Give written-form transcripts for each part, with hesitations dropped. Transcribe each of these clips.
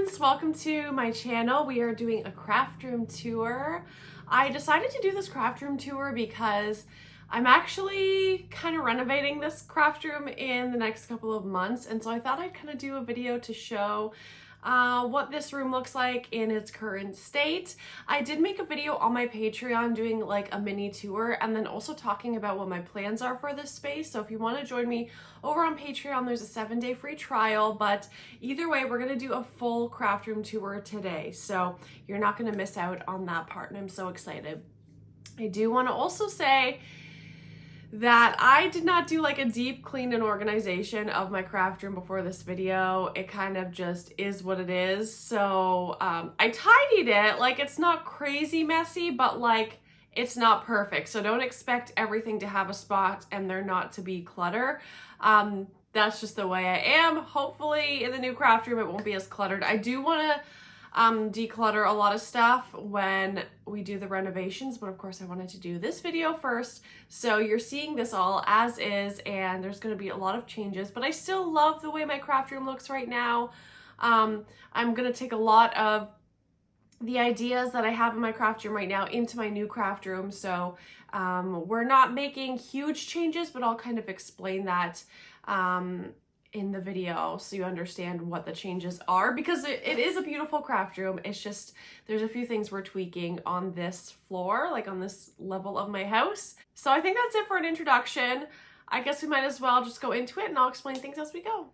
friends, welcome to my channel. We are doing a craft room tour. I decided to do this craft room tour because I'm actually kind of renovating this craft room in the next couple of months, and so I thought I'd kind of do a video to show what this room looks like in its current state. I did make a video on my Patreon doing like a mini tour and then also talking about what my plans are for this space. So if you want to join me over on Patreon, there's a 7-day free trial, but either way, we're going to do a full craft room tour today. So you're not going to miss out on that part, and I'm so excited. I do want to also say that I did not do like a deep clean and organization of my craft room before this video. It kind of just is what it is. So I tidied it. Like, it's not crazy messy, but like it's not perfect. So don't expect everything to have a spot and there not to be clutter. That's just the way I am. Hopefully in the new craft room it won't be as cluttered. I do want to declutter a lot of stuff when we do the renovations, but of course I wanted to do this video first. So you're seeing this all as is, and there's going to be a lot of changes, but I still love the way my craft room looks right now. I'm going to take a lot of the ideas that I have in my craft room right now into my new craft room. So we're not making huge changes, but I'll kind of explain that in the video so you understand what the changes are, because it is a beautiful craft room. It's just there's a few things we're tweaking on this floor, like on this level of my house. So I think that's it for an introduction. I guess we might as well just go into it and I'll explain things as we go.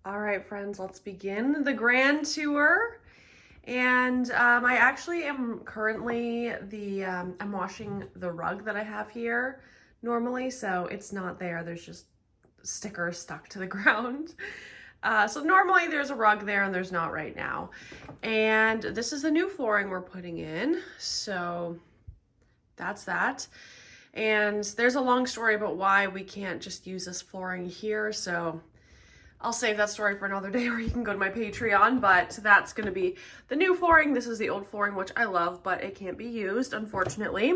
All right, friends, let's begin the grand tour. And I actually am currently I'm washing the rug that I have here normally, so it's not there. There's just stickers stuck to the ground. So normally there's a rug there and there's not right now. And this is the new flooring we're putting in. So that's that. And there's a long story about why we can't just use this flooring here. So I'll save that story for another day, or you can go to my Patreon, but that's going to be the new flooring. This is the old flooring, which I love, but it can't be used, unfortunately.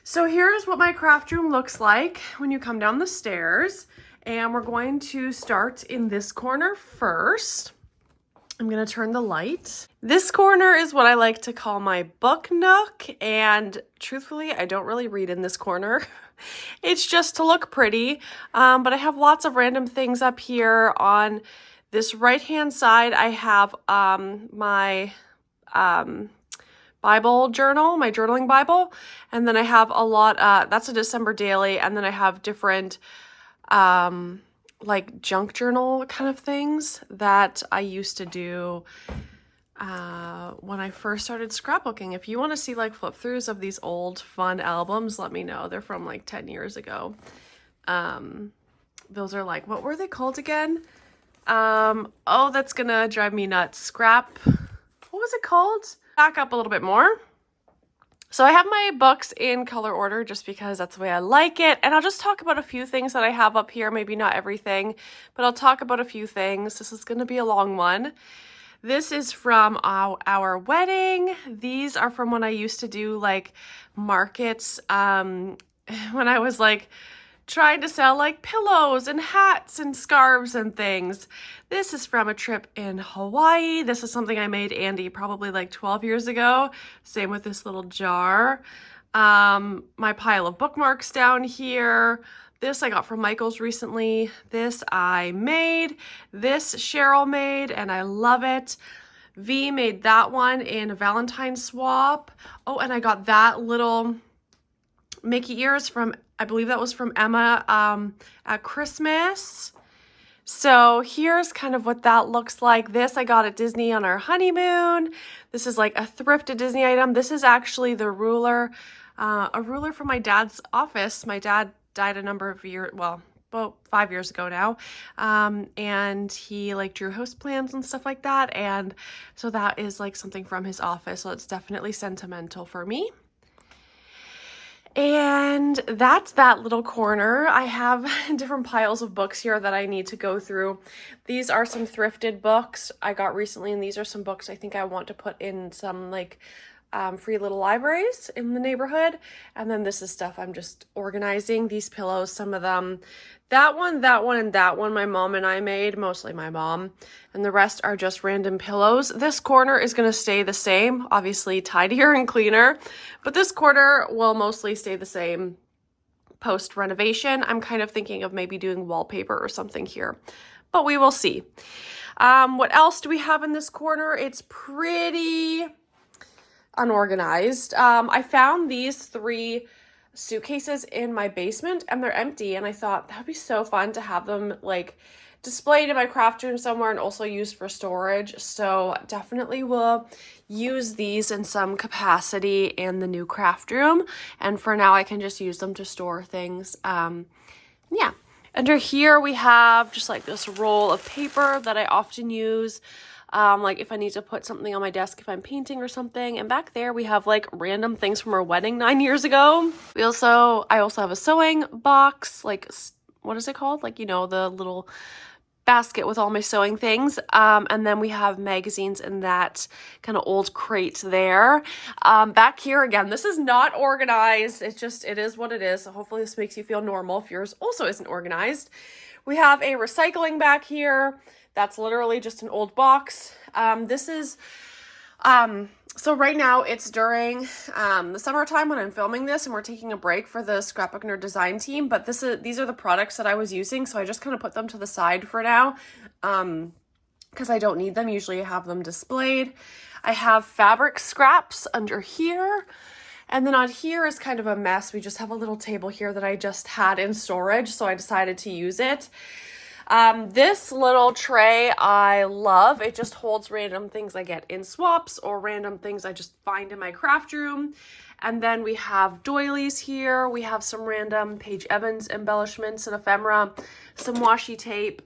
So here's what my craft room looks like when you come down the stairs. And we're going to start in this corner first. I'm going to turn the light. This corner is what I like to call my book nook. And truthfully, I don't really read in this corner. It's just to look pretty. But I have lots of random things up here. On this right-hand side, I have my Bible journal, my journaling Bible. And then I have a lot, that's a December daily. And then I have different like junk journal kind of things that I used to do when I first started scrapbooking. If you want to see like flip throughs of these old fun albums, let me know. They're from like 10 years ago. Those are like, what were they called again? Oh, that's gonna drive me nuts. What was it called? Back up a little bit more. So I have my books in color order just because that's the way I like it. And I'll just talk about a few things that I have up here. Maybe not everything, but I'll talk about a few things. This is going to be a long one. This is from our wedding. These are from when I used to do like markets when I was like trying to sell like pillows and hats and scarves and things. This is from a trip in Hawaii. This is something I made Andy probably like 12 years ago. Same with this little jar. My pile of bookmarks down here. This I got from Michael's recently. This I made. This Cheryl made and I love it. V made that one in a Valentine swap. Oh, and I got that little Mickey ears from, I believe that was from Emma at Christmas. So here's kind of what that looks like. This I got at Disney on our honeymoon. This is like a thrifted Disney item. This is actually the ruler, a ruler from my dad's office. My dad died a number of years, well, about 5 years ago now. And he like drew house plans and stuff like that. And so that is like something from his office. So it's definitely sentimental for me. And that's that little corner. I have different piles of books here that I need to go through. These are some thrifted books I got recently, and these are some books I think I want to put in some like free little libraries in the neighborhood. And then this is stuff I'm just organizing. These pillows, some of them, that one, and that one my mom and I made, mostly my mom. And the rest are just random pillows. This corner is going to stay the same, obviously tidier and cleaner, but this corner will mostly stay the same post renovation. I'm kind of thinking of maybe doing wallpaper or something here, but we will see. What else do we have in this corner? It's pretty unorganized. I found these 3 suitcases in my basement and they're empty, and I thought that'd be so fun to have them like displayed in my craft room somewhere and also used for storage. So definitely will use these in some capacity in the new craft room, and for now I can just use them to store things. Yeah. Under here we have just like this roll of paper that I often use, like if I need to put something on my desk if I'm painting or something. And back there we have like random things from our wedding 9 years ago. I also have a sewing box, like what is it called? Like, you know, the little basket with all my sewing things. And then we have magazines in that kind of old crate there. Back here again, this is not organized. It is what it is. So hopefully this makes you feel normal if yours also isn't organized. We have a recycling back here. That's literally just an old box. This is, so right now it's during the summertime when I'm filming this, and we're taking a break for the Scrapbook Nerd design team, but these are the products that I was using, so I just kind of put them to the side for now because I don't need them. Usually I have them displayed. I have fabric scraps under here, and then on here is kind of a mess. We just have a little table here that I just had in storage, so I decided to use it. This little tray I love. It just holds random things I get in swaps or random things I just find in my craft room. And then we have doilies here. We have some random Paige Evans embellishments and ephemera, some washi tape.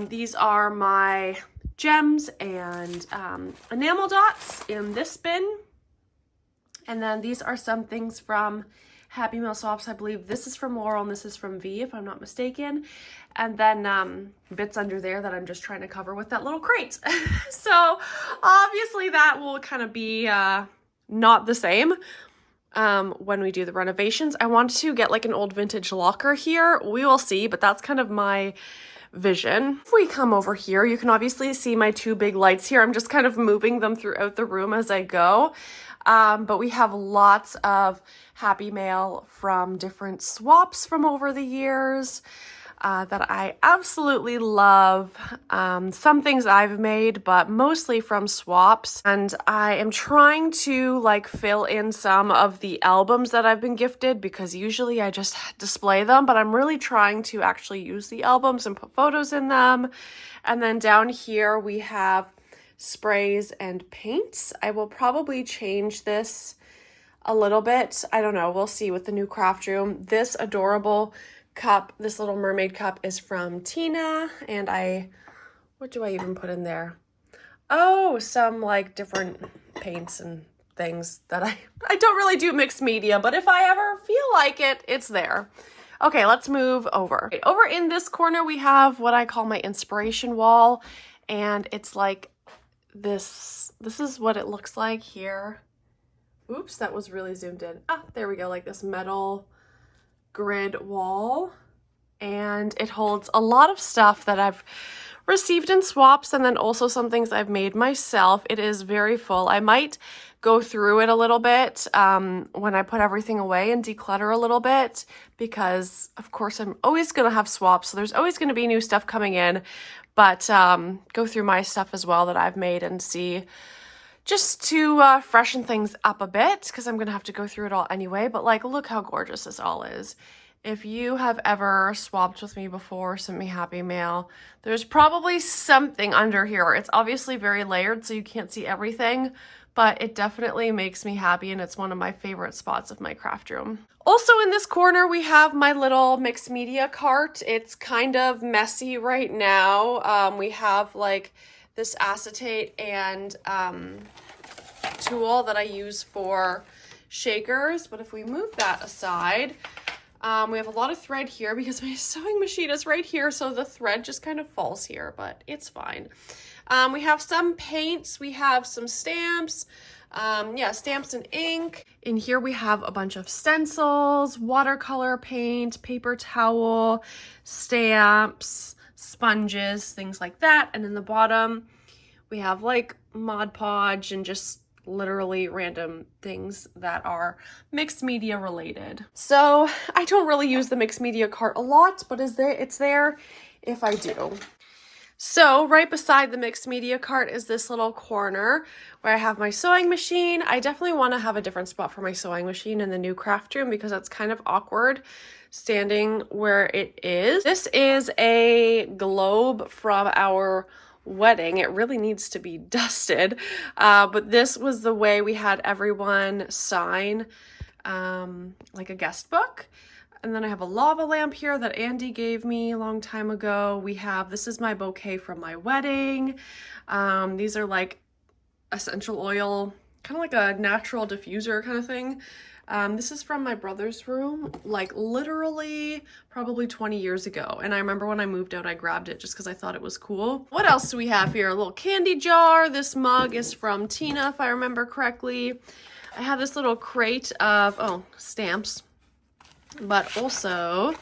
These are my gems and enamel dots in this bin. And then these are some things from Happy Meal swaps. I believe this is from Laurel and this is from V, if I'm not mistaken. And then bits under there that I'm just trying to cover with that little crate. So obviously that will kind of be not the same when we do the renovations. I want to get like an old vintage locker here. We will see, but that's kind of my vision. If we come over here, you can obviously see my 2 big lights here. I'm just kind of moving them throughout the room as I go. But we have lots of Happy Mail from different swaps from over the years that I absolutely love. Some things I've made, but mostly from swaps. And I am trying to like fill in some of the albums that I've been gifted, because usually I just display them, but I'm really trying to actually use the albums and put photos in them. And then down here we have sprays and paints. I will probably change this a little bit. I don't know. We'll see with the new craft room. This adorable cup, this little mermaid cup, is from Tina. And what do I even put in there? Oh, some like different paints and things that I don't really do mixed media, but if I ever feel like it, it's there. Okay, let's move over. Over in this corner, we have what I call my inspiration wall. And it's like this is what it looks like here. Oops, that was really zoomed in. Ah, there we go, like this metal grid wall. And it holds a lot of stuff that I've received in swaps, and then also some things I've made myself. It is very full. I might go through it a little bit when I put everything away and declutter a little bit, because of course I'm always going to have swaps, so there's always going to be new stuff coming in. But go through my stuff as well that I've made and see, just to freshen things up a bit, because I'm going to have to go through it all anyway. But like, look how gorgeous this all is. If you have ever swapped with me before, sent me Happy Mail, there's probably something under here. It's obviously very layered, so you can't see everything, but it definitely makes me happy, and it's one of my favorite spots of my craft room. Also in this corner, we have my little mixed media cart. It's kind of messy right now. We have like this acetate and tool that I use for shakers, but if we move that aside, We have a lot of thread here because my sewing machine is right here, so the thread just kind of falls here, but it's fine. We have some paints, we have some stamps, yeah, stamps and ink. In here we have a bunch of stencils, watercolor paint, paper towel, stamps, sponges, things like that. And in the bottom, we have like Mod Podge and just literally random things that are mixed media related. So I don't really use the mixed media cart a lot, but it's there if I do. So right beside the mixed media cart is this little corner where I have my sewing machine. I definitely want to have a different spot for my sewing machine in the new craft room because it's kind of awkward standing where it is. This is a globe from our wedding. It really needs to be dusted, but this was the way we had everyone sign like a guest book. And then I have a lava lamp here that Andy gave me a long time ago. This is my bouquet from my wedding. These are like essential oil, kind of like a natural diffuser kind of thing. This is from my brother's room, like literally probably 20 years ago. And I remember when I moved out, I grabbed it just because I thought it was cool. What else do we have here? A little candy jar. This mug is from Tina, if I remember correctly. I have this little crate of, stamps, but also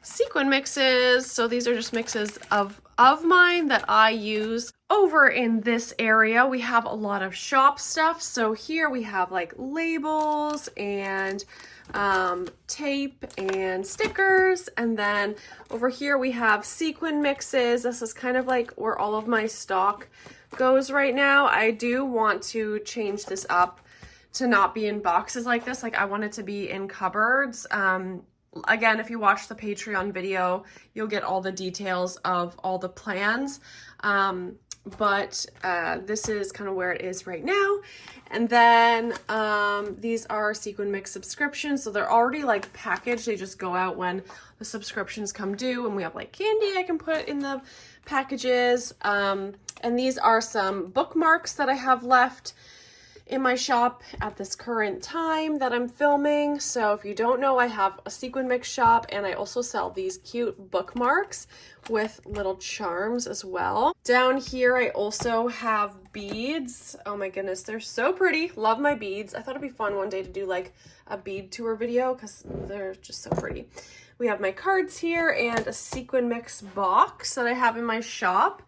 sequin mixes. So these are just mixes of mine that I use. Over in this area, we have a lot of shop stuff. So here we have like labels and tape and stickers. And then over here we have sequin mixes. This is kind of like where all of my stock goes right now. I do want to change this up to not be in boxes like this. Like I want it to be in cupboards. Again, if you watch the Patreon video, you'll get all the details of all the plans. But this is kind of where it is right now. And then these are sequin mix subscriptions. So they're already like packaged. They just go out when the subscriptions come due. And we have like candy I can put in the packages. And these are some bookmarks that I have left in my shop at this current time that I'm filming. So if you don't know, I have a sequin mix shop and I also sell these cute bookmarks with little charms as well. Down here, I also have beads. Oh my goodness, they're so pretty. Love my beads. I thought it'd be fun one day to do like a bead tour video because they're just so pretty. We have my cards here and a sequin mix box that I have in my shop.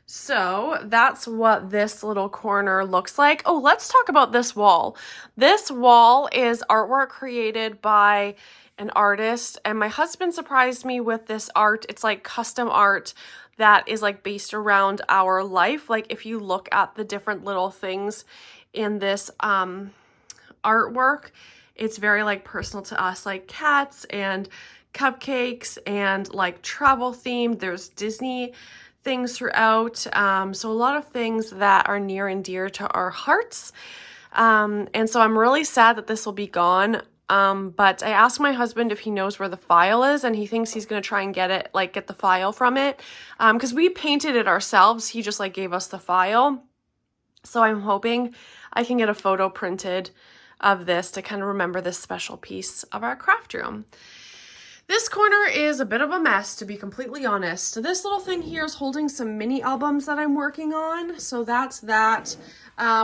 So that's what this little corner looks like. Oh, let's talk about this wall. This wall is artwork created by an artist, and my husband surprised me with this art. It's like custom art that is like based around our life. Like if you look at the different little things in this artwork, it's very like personal to us, like cats and cupcakes and like travel themed. There's Disney things throughout, so a lot of things that are near and dear to our hearts, and so I'm really sad that this will be gone, but I asked my husband if he knows where the file is, and he thinks he's going to try and get the file from it, because we painted it ourselves. He just like gave us the file, so I'm hoping I can get a photo printed of this to kind of remember this special piece of our craft room. This corner is a bit of a mess, to be completely honest. So this little thing here is holding some mini albums that I'm working on. So that's that.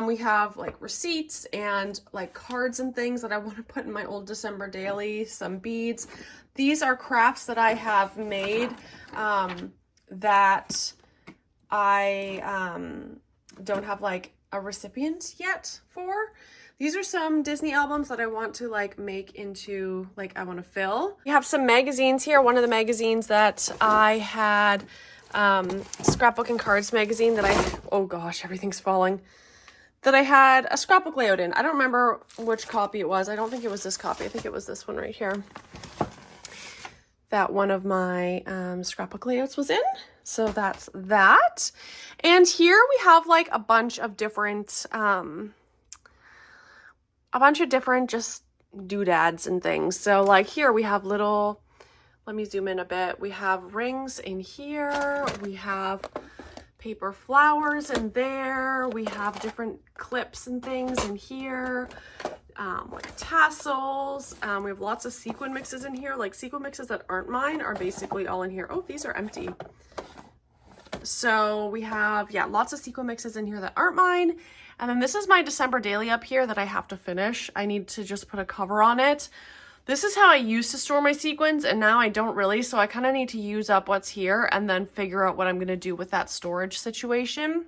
We have like receipts and like cards and things that I want to put in my old December daily, some beads. These are crafts that I have made that I don't have like a recipient yet for. These are some Disney albums that I want to like make into like I want to fill. We have some magazines here. One of the magazines that I had, Scrapbook and Cards magazine that oh gosh, everything's falling. That I had a scrapbook layout in. I don't remember which copy it was. I don't think it was this copy. I think it was this one right here that one of my scrapbook layouts was in. So that's that. And here we have like a bunch of different just doodads and things. So like here we have little, let me zoom in a bit. We have rings in here. We have paper flowers in there. We have different clips and things in here. like tassels. We have lots of sequin mixes in here. Like sequin mixes that aren't mine are basically all in here. Oh, these are empty. So we have, yeah, lots of sequin mixes in here that aren't mine. And then this is my December daily up here that I have to finish. I need to just put a cover on it. This is how I used to store my sequins, and now I don't really, so I kind of need to use up what's here and then figure out what I'm going to do with that storage situation.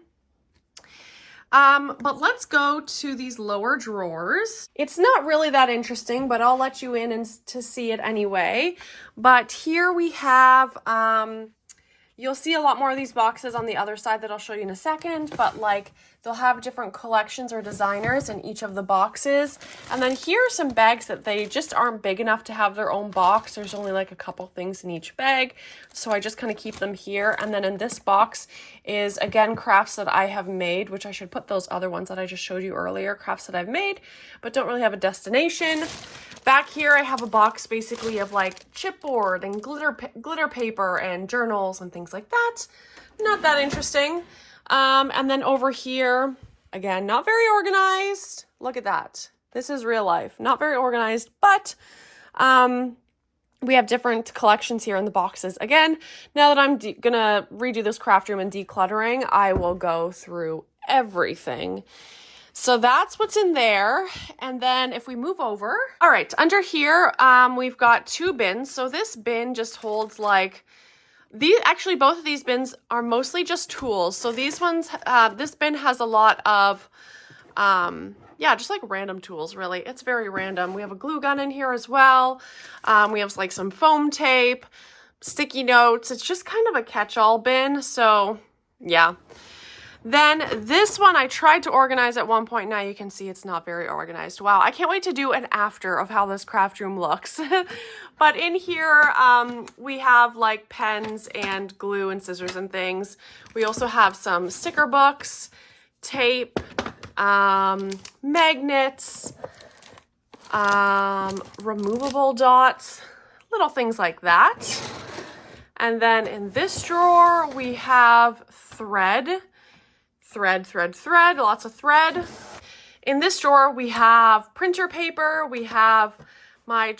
But let's go to these lower drawers. It's not really that interesting, but I'll let you in and to see it anyway. But here we have, you'll see a lot more of these boxes on the other side that I'll show you in a second, but like they'll have different collections or designers in each of the boxes. And then here are some bags that they just aren't big enough to have their own box. There's only like a couple things in each bag. So I just kind of keep them here. And then in this box is again crafts that I have made, which I should put those other ones that I just showed you earlier, crafts that I've made, but don't really have a destination. Back here, I have a box basically of like chipboard and glitter paper and journals and things like that. Not that interesting. And then over here, again, not very organized. Look at that. This is real life. Not very organized, but we have different collections here in the boxes. Again, now that I'm gonna redo this craft room and decluttering, I will go through everything. So that's what's in there. And then if we move over, all right, under here, we've got two bins. So this bin just holds like, actually both of these bins are mostly just tools. So these ones, this bin has a lot of, yeah, just like random tools, really. It's very random. We have a glue gun in here as well. We have like some foam tape, sticky notes. It's just kind of a catch-all bin. So yeah. Then this one I tried to organize at one point. Now you can see it's not very organized. Wow, I can't wait to do an after of how this craft room looks. But in here, we have like pens and glue and scissors and things. We also have some sticker books, tape, magnets, removable dots, little things like that. And then in this drawer, we have thread, lots of thread. In this drawer, we have printer paper, we have my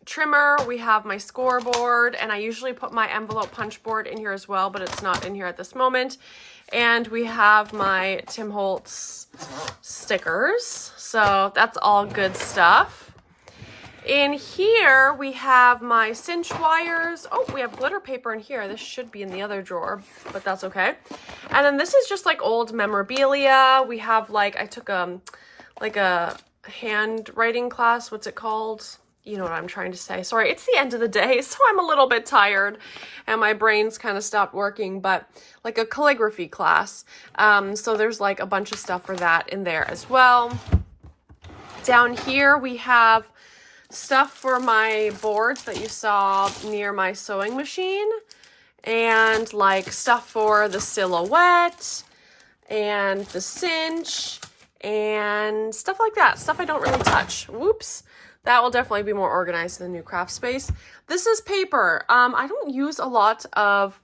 trimmer, we have my scoreboard, and I usually put my envelope punch board in here as well, but it's not in here at this moment. And we have my Tim Holtz stickers. So that's all good stuff. In here, we have my cinch wires. Oh, we have glitter paper in here. This should be in the other drawer, but that's okay. And then this is just like old memorabilia. We have like, I took like a handwriting class. What's it called? You know what I'm trying to say. Sorry, it's the end of the day, so I'm a little bit tired and my brain's kind of stopped working, but like a calligraphy class. So there's like a bunch of stuff for that in there as well. Down here, we have stuff for my boards that you saw near my sewing machine, and like stuff for the silhouette and the cinch and stuff like that. Stuff I don't really touch. Whoops. That will definitely be more organized in the new craft space. This is paper. I don't use a lot of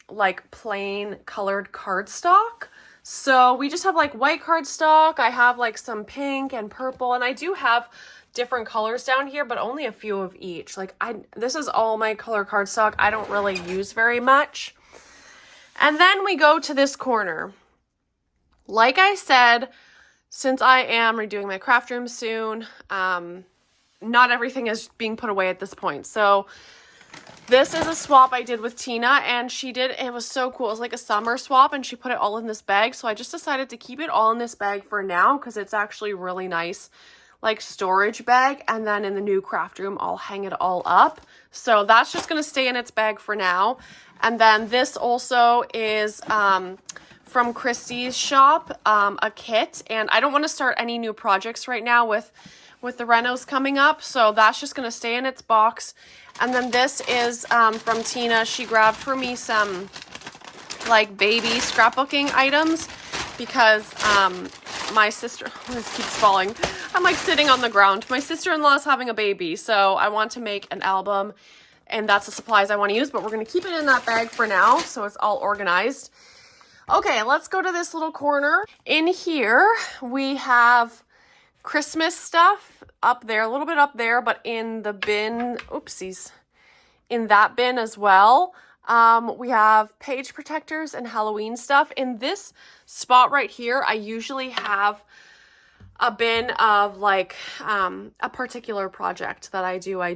like plain colored cardstock. So we just have like white cardstock. I have like some pink and purple, and I do have different colors down here, but only a few of each. Like this is all my color cardstock. I don't really use very much. And then we go to this corner. Like I said, since I am redoing my craft room soon, not everything is being put away at this point. So this is a swap I did with Tina, and it was so cool. It was like a summer swap, and she put it all in this bag. So I just decided to keep it all in this bag for now, because it's actually really nice, like storage bag. And then in the new craft room, I'll hang it all up. So that's just going to stay in its bag for now. And then this also is from Christie's shop, a kit. And I don't want to start any new projects right now with the renos coming up. So that's just going to stay in its box. And then this is from Tina. She grabbed for me some like baby scrapbooking items because my sister, this keeps falling. I'm like sitting on the ground. My sister-in-law is having a baby, so I want to make an album, and that's the supplies I want to use, but we're going to keep it in that bag for now, so it's all organized. Okay, let's go to this little corner. In here, we have Christmas stuff up there, a little bit up there, but in the bin, oopsies, in that bin as well. We have page protectors and Halloween stuff. In this spot right here, I usually have a bin of like a particular project that I do. I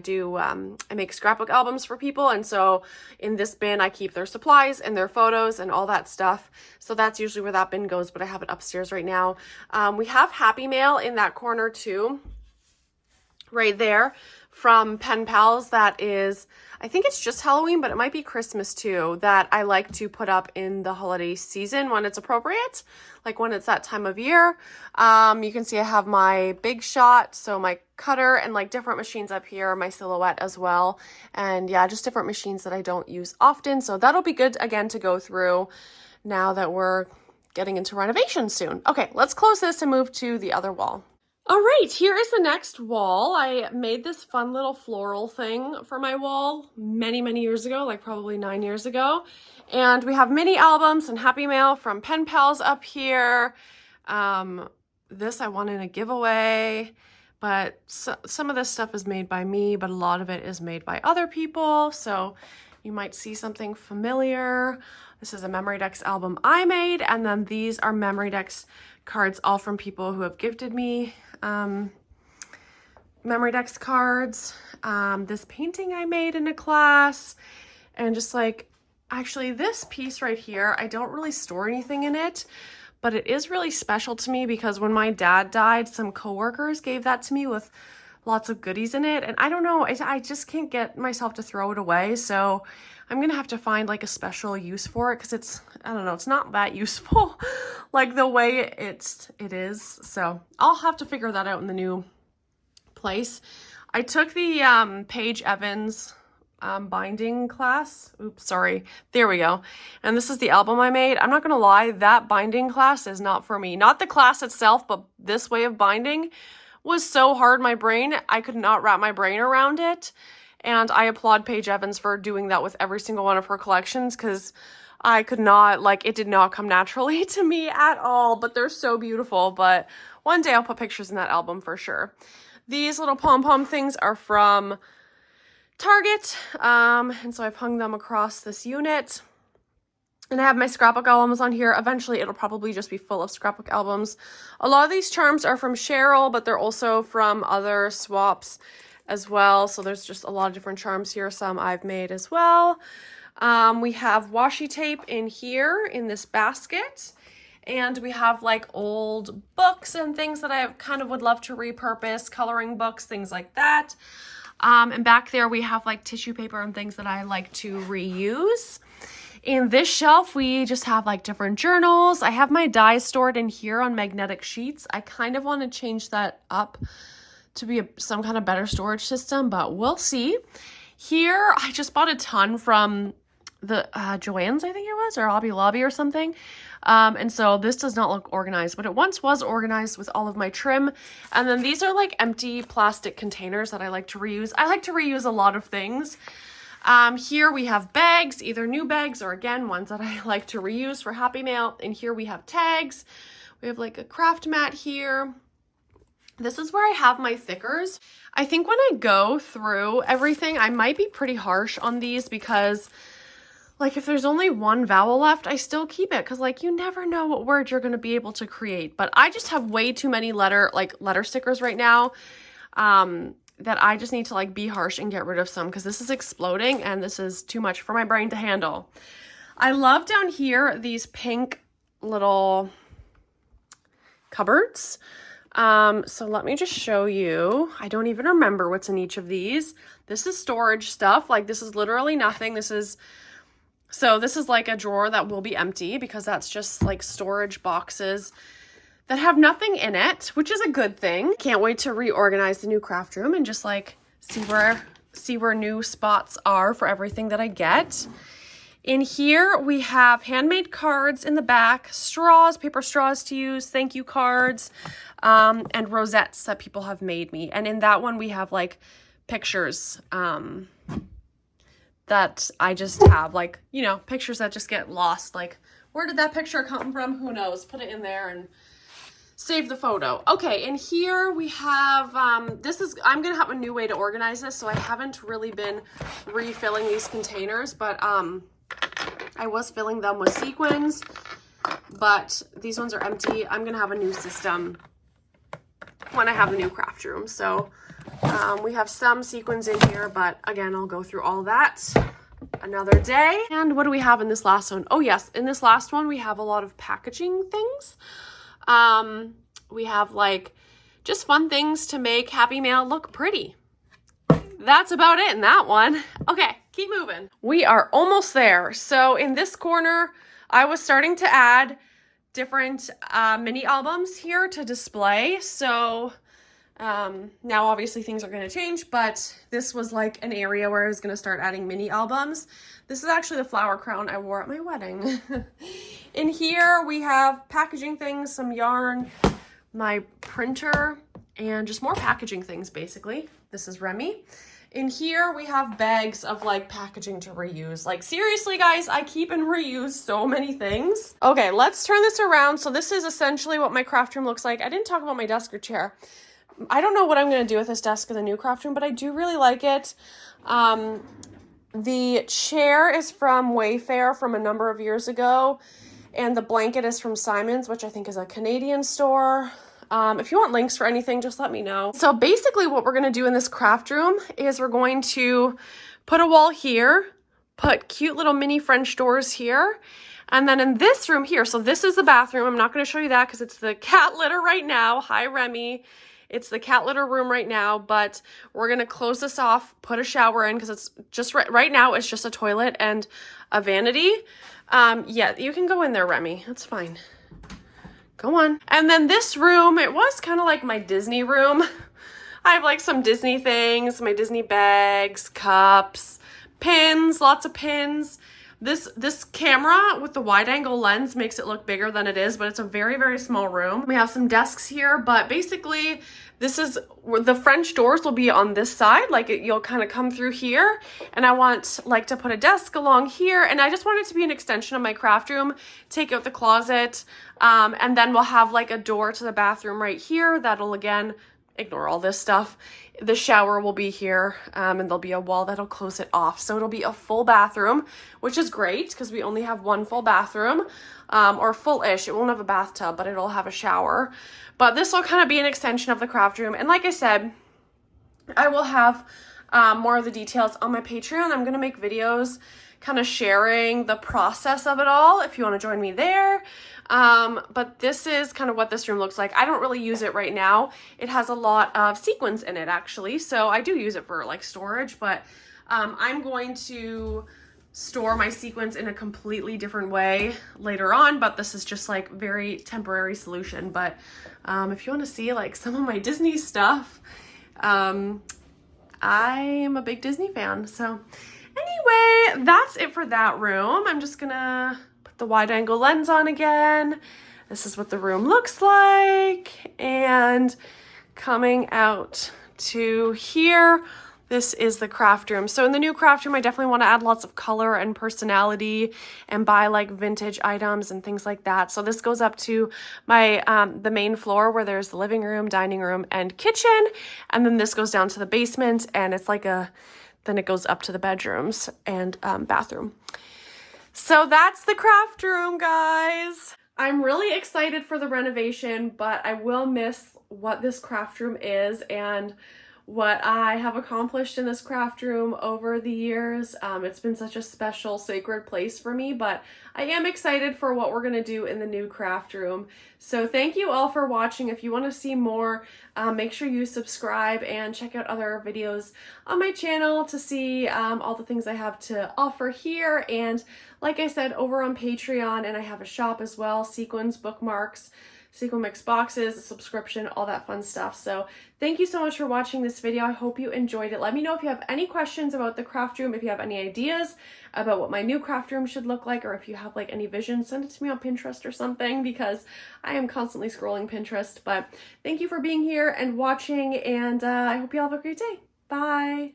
make scrapbook albums for people, and so in this bin I keep their supplies and their photos and all that stuff. So that's usually where that bin goes, but I have it upstairs right now. We have Happy Mail in that corner too, right there, from Pen Pals. That is, I think it's just Halloween, but it might be Christmas too, that I like to put up in the holiday season when it's appropriate, like when it's that time of year. You can see I have my Big Shot, so my cutter, and like different machines up here, my Silhouette as well. And yeah, just different machines that I don't use often. So that'll be good again to go through now that we're getting into renovation soon. Okay, let's close this and move to the other wall. All right, here is the next wall. I made this fun little floral thing for my wall many, many years ago, like probably 9 years ago. And we have mini albums and Happy Mail from Pen Pals up here. This I won in a giveaway, but some of this stuff is made by me, but a lot of it is made by other people. So you might see something familiar. This is a MemoryDex album I made, and then these are MemoryDex cards, all from people who have gifted me MemoryDex cards. This painting I made in a class, and just like, actually this piece right here, I don't really store anything in it, but it is really special to me because when my dad died, some coworkers gave that to me with lots of goodies in it, and I don't know, I just can't get myself to throw it away, so I'm gonna have to find like a special use for it, because it's, I don't know, it's not that useful like the way it is. So I'll have to figure that out in the new place. I took the Paige Evans binding class. Oops, sorry. There we go. And this is the album I made. I'm not gonna lie, that binding class is not for me. Not the class itself, but this way of binding was so hard. My brain, I could not wrap my brain around it. And I applaud Paige Evans for doing that with every single one of her collections, because I could not, like, it did not come naturally to me at all, but they're so beautiful. But one day I'll put pictures in that album for sure. These little pom-pom things are from Target, and so I've hung them across this unit. And I have my scrapbook albums on here. Eventually it'll probably just be full of scrapbook albums. A lot of these charms are from Cheryl, but they're also from other swaps as well. So there's just a lot of different charms here. Some I've made as well. We have washi tape in here in this basket. And we have like old books and things that I kind of would love to repurpose, coloring books, things like that. And back there we have like tissue paper and things that I like to reuse. In this shelf, we just have like different journals. I have my dies stored in here on magnetic sheets. I kind of want to change that up to be some kind of better storage system, but we'll see. Here, I just bought a ton from the Joann's, I think it was, or Hobby Lobby or something. And so this does not look organized, but it once was organized with all of my trim. And then these are like empty plastic containers that I like to reuse. I like to reuse a lot of things. Here we have bags, either new bags or again, ones that I like to reuse for Happy Mail. And here we have tags. We have like a craft mat here. This is where I have my thickers. I think when I go through everything, I might be pretty harsh on these because like if there's only one vowel left, I still keep it because like you never know what word you're going to be able to create. But I just have way too many letter stickers right now that I just need to like be harsh and get rid of some because this is exploding and this is too much for my brain to handle. I love down here these pink little cupboards. So let me just show you. I don't even remember what's in each of these. This is storage stuff. Like this is literally nothing. This is like a drawer that will be empty because that's just like storage boxes that have nothing in it, which is a good thing. Can't wait to reorganize the new craft room and just like see where new spots are for everything that I get. In here, we have handmade cards in the back, straws, paper straws to use, thank you cards, and rosettes that people have made me. And in that one, we have like pictures that I just have, like, you know, pictures that just get lost. Like, where did that picture come from? Who knows? Put it in there and save the photo. Okay, and here we have, I'm gonna have a new way to organize this, so I haven't really been refilling these containers, but I was filling them with sequins, but these ones are empty. I'm gonna have a new system when I have the new craft room. So we have some sequins in here, but again, I'll go through all that another day. And what do we have in this last one? Oh yes, in this last one, we have a lot of packaging things. We have like just fun things to make Happy Mail look pretty. That's about it in that one. Okay, keep moving. We are almost there. So in this corner, I was starting to add different mini albums here to display. So now obviously things are going to change, but this was like an area where I was going to start adding mini albums. This is actually the flower crown I wore at my wedding. In here we have packaging things, some yarn, my printer, and just more packaging things basically. This is Remy. In here we have bags of like packaging to reuse. Like seriously guys, I keep and reuse so many things. Okay, let's turn this around. So this is essentially what my craft room looks like. I didn't talk about my desk or chair. I don't know what I'm going to do with this desk in the new craft room, but I do really like it. The chair is from Wayfair from a number of years ago, and the blanket is from Simon's, which I think is a Canadian store. If you want links for anything, just let me know. So basically what we're going to do in this craft room is we're going to put a wall here, put cute little mini French doors here, and then in this room here, so this is the bathroom. I'm not going to show you that because it's the cat litter right now. Hi, Remy. It's the cat litter room right now, but we're going to close this off, put a shower in because it's just right now it's just a toilet and a vanity. Yeah, you can go in there, Remy. That's fine. Go on. And then this room, it was kind of like my Disney room. I have like some Disney things, my Disney bags, cups, pins, lots of pins. This camera with the wide angle lens makes it look bigger than it is, but it's a very, very small room. We have some desks here, but basically this is where the French doors will be on this side. Like you'll kind of come through here, and I want like to put a desk along here, and I just want it to be an extension of my craft room. Take out the closet, and then we'll have like a door to the bathroom right here. That'll again, ignore all this stuff. The shower will be here, and there'll be a wall that'll close it off. So it'll be a full bathroom, which is great because we only have one full bathroom, or full-ish. It won't have a bathtub, but it'll have a shower. But this will kind of be an extension of the craft room. And like I said, I will have more of the details on my Patreon. I'm going to make videos kind of sharing the process of it all if you want to join me there. But this is kind of what this room looks like. I don't really use it right now. It has a lot of sequins in it actually, so I do use it for like storage, but I'm going to store my sequins in a completely different way later on, but this is just like very temporary solution. But if you want to see like some of my Disney stuff, I am a big Disney fan. So anyway, that's it for that room. I'm just gonna put the wide angle lens on again. This is what the room looks like. And coming out to here, this is the craft room. So in the new craft room, I definitely want to add lots of color and personality and buy like vintage items and things like that. So this goes up to my the main floor where there's the living room, dining room, and kitchen. And then this goes down to the basement, and it's like then it goes up to the bedrooms and bathroom. So that's the craft room, guys. I'm really excited for the renovation, but I will miss what this craft room is and what I have accomplished in this craft room over the years. It's been such a special, sacred place for me, but I am excited for what we're going to do in the new craft room. So thank you all for watching. If you want to see more, make sure you subscribe and check out other videos on my channel to see all the things I have to offer here. And like I said, over on Patreon, and I have a shop as well, sequins, bookmarks, sequin mix boxes, a subscription, all that fun stuff. So thank you so much for watching this video. I hope you enjoyed it. Let me know if you have any questions about the craft room, if you have any ideas about what my new craft room should look like, or if you have like any visions, send it to me on Pinterest or something, because I am constantly scrolling Pinterest. But thank you for being here and watching, and I hope you all have a great day. Bye.